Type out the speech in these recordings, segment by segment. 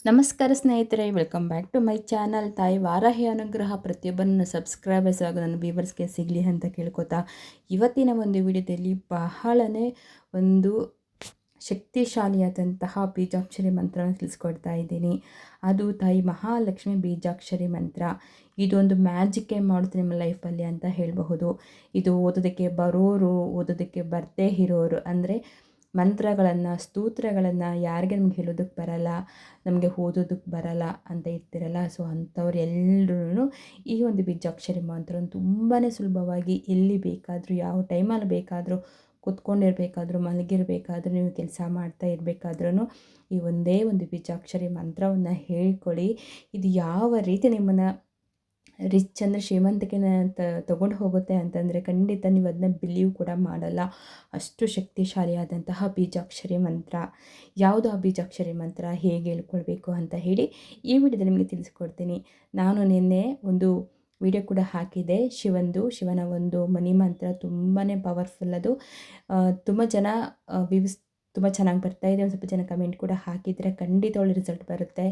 ನಮಸ್ಕಾರ ಸ್ನೇಹಿತರೆ, welcome back to my channel. ತಾಯಿ ವಾರಾಹಿ ಅನುಗ್ರಹ ಪ್ರತಿಯೊಬ್ಬರನ್ನು ಸಬ್ಸ್ಕ್ರೈಬರ್ಸ್ ಹಾಗೂ ನನ್ನ ವ್ಯೂವರ್ಸ್ಗೆ ಸಿಗಲಿ ಅಂತ ಕೇಳ್ಕೊತಾ, ಇವತ್ತಿನ ಒಂದು ವಿಡಿಯೋದಲ್ಲಿ ಬಹಳನೇ ಒಂದು ಶಕ್ತಿಶಾಲಿಯಾದಂತಹ ಬೀಜಾಕ್ಷರಿ ಮಂತ್ರನ ತಿಳಿಸ್ಕೊಡ್ತಾ ಇದ್ದೀನಿ. ಅದು ತಾಯಿ ಮಹಾಲಕ್ಷ್ಮಿ ಬೀಜಾಕ್ಷರಿ ಮಂತ್ರ. ಇದೊಂದು ಮ್ಯಾಜಿಕ್ಕೇ ಮಾಡುತ್ತೆ ನಿಮ್ಮ ಲೈಫಲ್ಲಿ ಅಂತ ಹೇಳಬಹುದು. ಇದು ಓದೋದಕ್ಕೆ ಬರೋರು, ಓದೋದಕ್ಕೆ ಬರದೇ ಇರೋರು, ಅಂದರೆ ಮಂತ್ರಗಳನ್ನು, ಸ್ತೋತ್ರಗಳನ್ನು ಯಾರಿಗೆ ನಮ್ಗೆ ಹೇಳೋದಕ್ಕೆ ಬರಲ್ಲ, ನಮಗೆ ಓದೋದಕ್ಕೆ ಬರಲ್ಲ ಅಂತ ಇರ್ತಿರಲ್ಲ, ಸೊ ಅಂಥವ್ರು ಎಲ್ಲರೂ ಈ ಒಂದು ಬೀಜಾಕ್ಷರಿ ಮಂತ್ರವನ್ನು ತುಂಬಾ ಸುಲಭವಾಗಿ ಎಲ್ಲಿ ಬೇಕಾದರೂ, ಯಾವ ಟೈಮಲ್ಲಿ ಬೇಕಾದರೂ, ಕೂತ್ಕೊಂಡಿರ್ಬೇಕಾದ್ರೂ, ಮಲಗಿರಬೇಕಾದ್ರೂ, ನೀವು ಕೆಲಸ ಮಾಡ್ತಾ ಇರಬೇಕಾದ್ರೂ ಈ ಒಂದೇ ಒಂದು ಬೀಜಾಕ್ಷರಿ ಮಂತ್ರವನ್ನು ಹೇಳ್ಕೊಳ್ಳಿ. ಇದು ಯಾವ ರೀತಿ ನಿಮ್ಮನ್ನು ರಿಚ್ ಅಂದರೆ ಶ್ರೀಮಂತಿಕೆನ ತಗೊಂಡು ಹೋಗುತ್ತೆ ಅಂತಂದರೆ ಖಂಡಿತ ನೀವು ಅದನ್ನ ಬಿಲೀವ್ ಕೂಡ ಮಾಡಲ್ಲ. ಅಷ್ಟು ಶಕ್ತಿಶಾಲಿಯಾದಂತಹ ಬೀಜಾಕ್ಷರಿ ಮಂತ್ರ. ಯಾವುದು ಆ ಬೀಜಾಕ್ಷರಿ ಮಂತ್ರ, ಹೇಗೆ ಹೇಳ್ಕೊಳ್ಬೇಕು ಅಂತ ಹೇಳಿ ಈ ವಿಡಿಯೋದಲ್ಲಿ ನಿಮಗೆ ತಿಳಿಸ್ಕೊಡ್ತೀನಿ. ನಾನು ನಿನ್ನೆ ಒಂದು ವಿಡಿಯೋ ಕೂಡ ಹಾಕಿದೆ, ಶಿವನ ಒಂದು ಮನಿ ಮಂತ್ರ. ತುಂಬಾ ಪವರ್ಫುಲ್ ಅದು. ತುಂಬ ಜನ ತುಂಬ ಚೆನ್ನಾಗಿ ಬರ್ತಾಯಿದೆ. ಒಂದು ಸ್ವಲ್ಪ ಜನ ಕಮೆಂಟ್ ಕೂಡ ಹಾಕಿದರೆ ಖಂಡಿತ ಒಳ್ಳೆ ರಿಸಲ್ಟ್ ಬರುತ್ತೆ.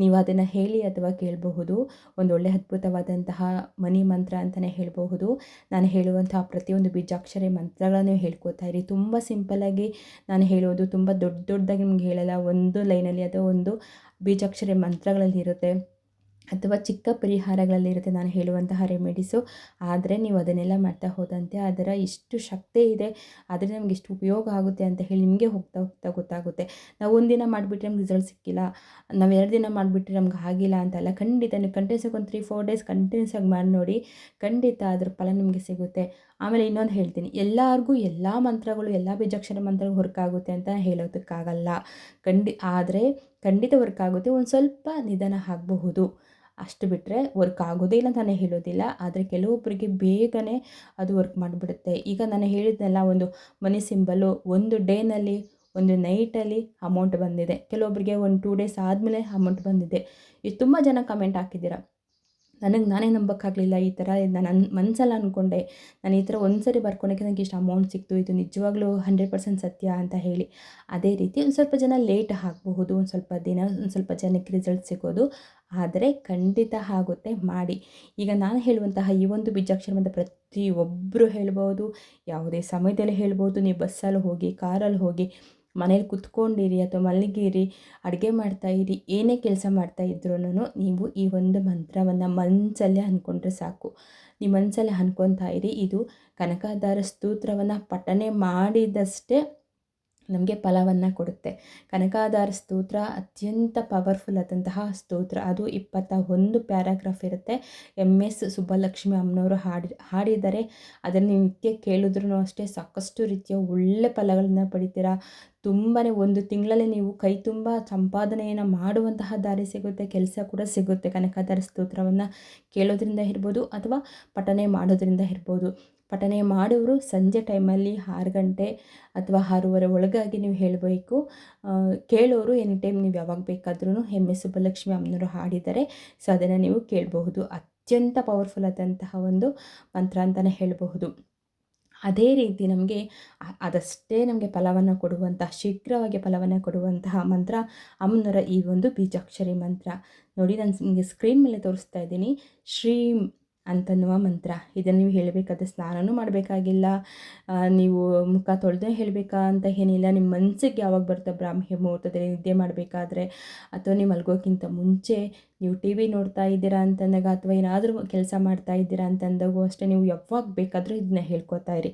ನೀವು ಅದನ್ನು ಹೇಳಿ ಅಥವಾ ಕೇಳಬಹುದು. ಒಂದೊಳ್ಳೆ ಅದ್ಭುತವಾದಂತಹ ಮನಿ ಮಂತ್ರ ಅಂತಲೇ ಹೇಳಬಹುದು. ನಾನು ಹೇಳುವಂತಹ ಪ್ರತಿಯೊಂದು ಬೀಜಾಕ್ಷರಿ ಮಂತ್ರಗಳನ್ನು ಹೇಳ್ಕೊತಾ ಇರಿ. ತುಂಬ ಸಿಂಪಲ್ಲಾಗಿ ನಾನು ಹೇಳೋದು, ತುಂಬ ದೊಡ್ಡದಾಗಿ ನಿಮ್ಗೆ ಹೇಳಲ್ಲ. ಒಂದು ಲೈನಲ್ಲಿ ಅಥವಾ ಒಂದು ಬೀಜಾಕ್ಷರಿ ಮಂತ್ರಗಳಲ್ಲಿ ಇರುತ್ತೆ, ಅಥವಾ ಚಿಕ್ಕ ಪರಿಹಾರಗಳಲ್ಲಿರುತ್ತೆ ನಾನು ಹೇಳುವಂತಹ ರೆಮಿಡೀಸು. ಆದರೆ ನೀವು ಅದನ್ನೆಲ್ಲ ಮಾಡ್ತಾ ಹೋದಂತೆ ಅದರ ಇಷ್ಟು ಶಕ್ತಿ ಇದೆ, ಅದರಿಂದ ನಮ್ಗೆ ಎಷ್ಟು ಉಪಯೋಗ ಆಗುತ್ತೆ ಅಂತ ಹೇಳಿ ನಿಮಗೆ ಹೋಗ್ತಾ ಹೋಗ್ತಾ ಗೊತ್ತಾಗುತ್ತೆ. ನಾವು ಒಂದಿನ ಮಾಡಿಬಿಟ್ರೆ ನಮ್ಗೆ ರಿಸಲ್ಟ್ ಸಿಕ್ಕಿಲ್ಲ, ನಾವು 2 ದಿನ ಮಾಡಿಬಿಟ್ರೆ ನಮ್ಗೆ ಆಗಿಲ್ಲ ಅಂತಲ್ಲ. ಖಂಡಿತ ನೀವು ಕಂಟಿನ್ಯೂಸ್ ಆಗಿ ಒಂದು 3-4 ಡೇಸ್ ಕಂಟಿನ್ಯೂಸ್ ಆಗಿ ಮಾಡಿ ನೋಡಿ, ಖಂಡಿತ ಅದ್ರ ಫಲ ನಿಮಗೆ ಸಿಗುತ್ತೆ. ಆಮೇಲೆ ಇನ್ನೊಂದು ಹೇಳ್ತೀನಿ, ಎಲ್ಲರಿಗೂ ಎಲ್ಲ ಮಂತ್ರಗಳು, ಎಲ್ಲ ಬೀಜಾಕ್ಷರ ಮಂತ್ರಗಳು ವರ್ಕ್ ಆಗುತ್ತೆ ಅಂತ ಹೇಳೋದಕ್ಕಾಗಲ್ಲ. ಆದರೆ ಖಂಡಿತ ವರ್ಕ್ ಆಗುತ್ತೆ. ಒಂದು ಸ್ವಲ್ಪ ನಿಧಾನ ಆಗಬಹುದು, ಅಷ್ಟು ಬಿಟ್ಟರೆ ವರ್ಕ್ ಆಗೋದೇ ಇಲ್ಲ ಅಂತಲೇ ಹೇಳೋದಿಲ್ಲ. ಆದರೆ ಕೆಲವೊಬ್ಬರಿಗೆ ಬೇಗನೆ ಅದು ವರ್ಕ್ ಮಾಡಿಬಿಡುತ್ತೆ. ಈಗ ನಾನು ಹೇಳಿದ್ನಲ್ಲ, ಒಂದು ಮನಿ ಸಿಂಬಲ್ಲು ಒಂದು ಡೇನಲ್ಲಿ, ಒಂದು ನೈಟಲ್ಲಿ ಅಮೌಂಟ್ ಬಂದಿದೆ. ಕೆಲವೊಬ್ಬರಿಗೆ ಒಂದು 2 ಡೇಸ್ ಆದಮೇಲೆ ಅಮೌಂಟ್ ಬಂದಿದೆ. ಇದು ತುಂಬ ಜನ ಕಮೆಂಟ್ ಹಾಕಿದ್ದೀರ. ನಾನೇ ನಂಬೋಕ್ಕಾಗಲಿಲ್ಲ. ಈ ಥರ ನನ್ನ ಮನಸ್ಸಲ್ಲಿ ಅಂದ್ಕೊಂಡೆ, ನಾನು ಈ ಥರ ಒಂದು ಸರಿ ಬರ್ಕೊಳಕ್ಕೆ ನನಗೆ ಇಷ್ಟು ಅಮೌಂಟ್ ಸಿಕ್ತು, ಇದು ನಿಜವಾಗ್ಲೂ 100% ಸತ್ಯ ಅಂತ ಹೇಳಿ. ಅದೇ ರೀತಿ ಒಂದು ಸ್ವಲ್ಪ ಜನ ಲೇಟ್ ಆಗಬಹುದು, ಒಂದು ಸ್ವಲ್ಪ ದಿನ, ಒಂದು ಸ್ವಲ್ಪ ಜನಕ್ಕೆ ರಿಸಲ್ಟ್ ಸಿಗೋದು. ಆದರೆ ಖಂಡಿತ ಆಗುತ್ತೆ, ಮಾಡಿ. ಈಗ ನಾನು ಹೇಳುವಂತಹ ಈ ಒಂದು ಬೀಜಾಕ್ಷರ ಮಂತ್ರ ಪ್ರತಿಯೊಬ್ಬರು ಹೇಳ್ಬೋದು, ಯಾವುದೇ ಸಮಯದಲ್ಲಿ ಹೇಳ್ಬೋದು. ನೀವು ಬಸ್ಸಲ್ಲಿ ಹೋಗಿ, ಕಾರಲ್ಲಿ ಹೋಗಿ, ಮನೇಲಿ ಕುತ್ಕೊಂಡಿರಿ ಅಥವಾ ಮಲಗಿರಿ, ಅಡುಗೆ ಮಾಡ್ತಾಯಿರಿ, ಏನೇ ಕೆಲಸ ಮಾಡ್ತಾ ಇದ್ರೂ ನೀವು ಈ ಒಂದು ಮಂತ್ರವನ್ನು ಮನಸ್ಸಲ್ಲೇ ಅಂದ್ಕೊಂಡ್ರೆ ಸಾಕು. ನೀವು ಮನಸ್ಸಲ್ಲೇ ಅಂದ್ಕೊತಾ ಇರಿ. ಇದು ಕನಕದಾರ ಸ್ತೋತ್ರವನ್ನು ಪಠನೆ ಮಾಡಿದಷ್ಟೇ ನಮಗೆ ಫಲವನ್ನು ಕೊಡುತ್ತೆ. ಕನಕದಾರ ಸ್ತೋತ್ರ ಅತ್ಯಂತ ಪವರ್ಫುಲ್ ಆದಂತಹ ಸ್ತೋತ್ರ. ಅದು 21 ಪ್ಯಾರಾಗ್ರಾಫ್ ಇರುತ್ತೆ. MS ಸುಬ್ಬಲಕ್ಷ್ಮಿ ಅಮ್ಮನವರು ಹಾಡಿದ್ದಾರೆ. ಅದನ್ನು ನೀವು ನಿತ್ಯ ಕೇಳಿದ್ರೂ ಅಷ್ಟೇ ಸಾಕಷ್ಟು ರೀತಿಯ ಒಳ್ಳೆ ಫಲಗಳನ್ನು ಪಡಿತೀರಾ. ತುಂಬಾ ಒಂದು ತಿಂಗಳಲ್ಲಿ ನೀವು ಕೈ ತುಂಬ ಸಂಪಾದನೆಯನ್ನು ಮಾಡುವಂತಹ ದಾರಿ ಸಿಗುತ್ತೆ, ಕೆಲಸ ಕೂಡ ಸಿಗುತ್ತೆ. ಕನಕದಾರ ಸ್ತೋತ್ರವನ್ನು ಕೇಳೋದ್ರಿಂದ ಇರ್ಬೋದು ಅಥವಾ ಪಠನೆ ಮಾಡೋದ್ರಿಂದ ಇರ್ಬೋದು. ಪಠನೆ ಮಾಡೋರು ಸಂಜೆ ಟೈಮಲ್ಲಿ 6 ಗಂಟೆ ಅಥವಾ 6:30 ಒಳಗಾಗಿ ನೀವು ಹೇಳಬೇಕು. ಕೇಳೋರು ಎನಿ ಟೈಮ್ ನೀವು ಯಾವಾಗ ಬೇಕಾದ್ರೂ MS ಸುಬ್ಬಲಕ್ಷ್ಮಿ ಅಮ್ಮನವರು ಹಾಡಿದ್ದಾರೆ, ಸೊ ಅದನ್ನು ನೀವು ಕೇಳಬಹುದು. ಅತ್ಯಂತ ಪವರ್ಫುಲ್ ಆದಂತಹ ಒಂದು ಮಂತ್ರ ಅಂತಲೇ ಹೇಳಬಹುದು. ಅದೇ ರೀತಿ ನಮಗೆ ಅದಷ್ಟೇ ನಮಗೆ ಫಲವನ್ನು ಕೊಡುವಂತಹ, ಶೀಘ್ರವಾಗಿ ಫಲವನ್ನು ಕೊಡುವಂತಹ ಮಂತ್ರ ಅಮ್ಮನವರ ಈ ಒಂದು ಬೀಜಾಕ್ಷರಿ ಮಂತ್ರ. ನೋಡಿ, ನಾನು ನಿಮಗೆ ಸ್ಕ್ರೀನ್ ಮೇಲೆ ತೋರಿಸ್ತಾ ಇದ್ದೀನಿ. ಶ್ರೀಂ ಅಂತನ್ನುವ ಮಂತ್ರ. ಇದನ್ನು ನೀವು ಹೇಳಬೇಕಾದ್ರೆ ಸ್ನಾನನೂ ಮಾಡಬೇಕಾಗಿಲ್ಲ, ನೀವು ಮುಖ ತೊಳೆದೇ ಹೇಳಬೇಕಾ ಅಂತ ಏನಿಲ್ಲ. ನಿಮ್ಮ ಮನಸ್ಸಿಗೆ ಯಾವಾಗ ಬರುತ್ತೆ, ಬ್ರಾಹ್ಮಿ ಮುಹೂರ್ತದಲ್ಲಿ ನಿದ್ದೆ ಮಾಡಬೇಕಾದ್ರೆ, ಅಥವಾ ನೀವು ಮಲಗೋಕ್ಕಿಂತ ಮುಂಚೆ, ನೀವು TV ನೋಡ್ತಾ ಇದ್ದೀರಾ ಅಂತಂದಾಗ, ಅಥವಾ ಏನಾದರೂ ಕೆಲಸ ಮಾಡ್ತಾ ಇದ್ದೀರಾ ಅಂತಂದಾಗೂ ಅಷ್ಟೇ, ನೀವು ಯಾವಾಗ ಬೇಕಾದರೂ ಇದನ್ನ ಹೇಳ್ಕೊತಾ ಇರಿ.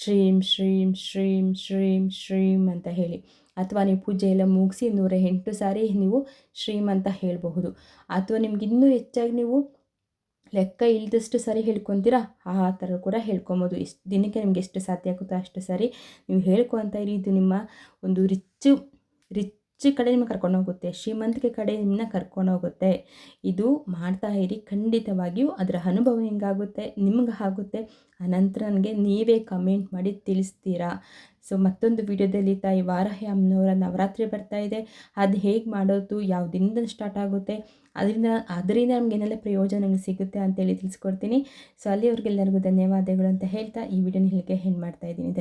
ಶ್ರೀಂ ಶ್ರೀಂ ಶ್ರೀಂ ಶ್ರೀಂ ಶ್ರೀಂ ಅಂತ ಹೇಳಿ. ಅಥವಾ ನೀವು ಪೂಜೆ ಎಲ್ಲ ಮುಗಿಸಿ 108 ಸಾರಿ ನೀವು ಶ್ರೀಂ ಅಂತ ಹೇಳಬಹುದು. ಅಥವಾ ನಿಮ್ಗೆ ಇನ್ನೂ ಹೆಚ್ಚಾಗಿ ನೀವು ಲೆಕ್ಕ ಇಲ್ಲದಷ್ಟು ಸರಿ ಹೇಳ್ಕೊತೀರಾ, ಆ ಥರ ಕೂಡ ಹೇಳ್ಕೊಬೋದು. ಎಷ್ಟು ದಿನಕ್ಕೆ ನಿಮ್ಗೆ ಎಷ್ಟು ಸಾಧ್ಯ ಆಗುತ್ತೋ ಅಷ್ಟು ಸರಿ ನೀವು ಹೇಳ್ಕೊತಾ ಇರಿ. ಇದು ನಿಮ್ಮ ಒಂದು ರಿಚ್ ಕಡೆ ನಿಮಗೆ ಕರ್ಕೊಂಡೋಗುತ್ತೆ, ಶ್ರೀಮಂತಿಕೆ ಕಡೆ ನಿಮ್ಮನ್ನ ಕರ್ಕೊಂಡೋಗುತ್ತೆ. ಇದು ಮಾಡ್ತಾ ಇರಿ, ಖಂಡಿತವಾಗಿಯೂ ಅದರ ಅನುಭವ ನಿಮಗಾಗುತ್ತೆ, ನಿಮ್ಗೆ ಆಗುತ್ತೆ. ಆನಂತರ ನನಗೆ ನೀವೇ ಕಮೆಂಟ್ ಮಾಡಿ ತಿಳಿಸ್ತೀರಾ. ಸೊ ಮತ್ತೊಂದು ವಿಡಿಯೋದಲ್ಲಿ ತಾಯಿ ವಾರಾಹಿ ಅಮ್ಮನವರ ನವರಾತ್ರಿ ಬರ್ತಾ ಇದೆ. ಅದು ಹೇಗೆ ಮಾಡೋದು, ಯಾವ ದಿನದಿಂದ ಸ್ಟಾರ್ಟ್ ಆಗುತ್ತೆ, ಅದರಿಂದ ನಮ್ಗೆ ಏನೆಲ್ಲ ಪ್ರಯೋಜನ ಸಿಗುತ್ತೆ ಅಂತೇಳಿ ತಿಳಿಸ್ಕೊಡ್ತೀನಿ. ಸೊ ಅಲ್ಲಿವರೆಗೆಲ್ಲರಿಗೂ ಧನ್ಯವಾದಗಳು ಅಂತ ಹೇಳ್ತಾ ಈ ವಿಡಿಯೋನ ಇಲ್ಲಿಗೆ ಎಂಡ್ ಮಾಡ್ತಾ ಇದ್ದೀನಿ.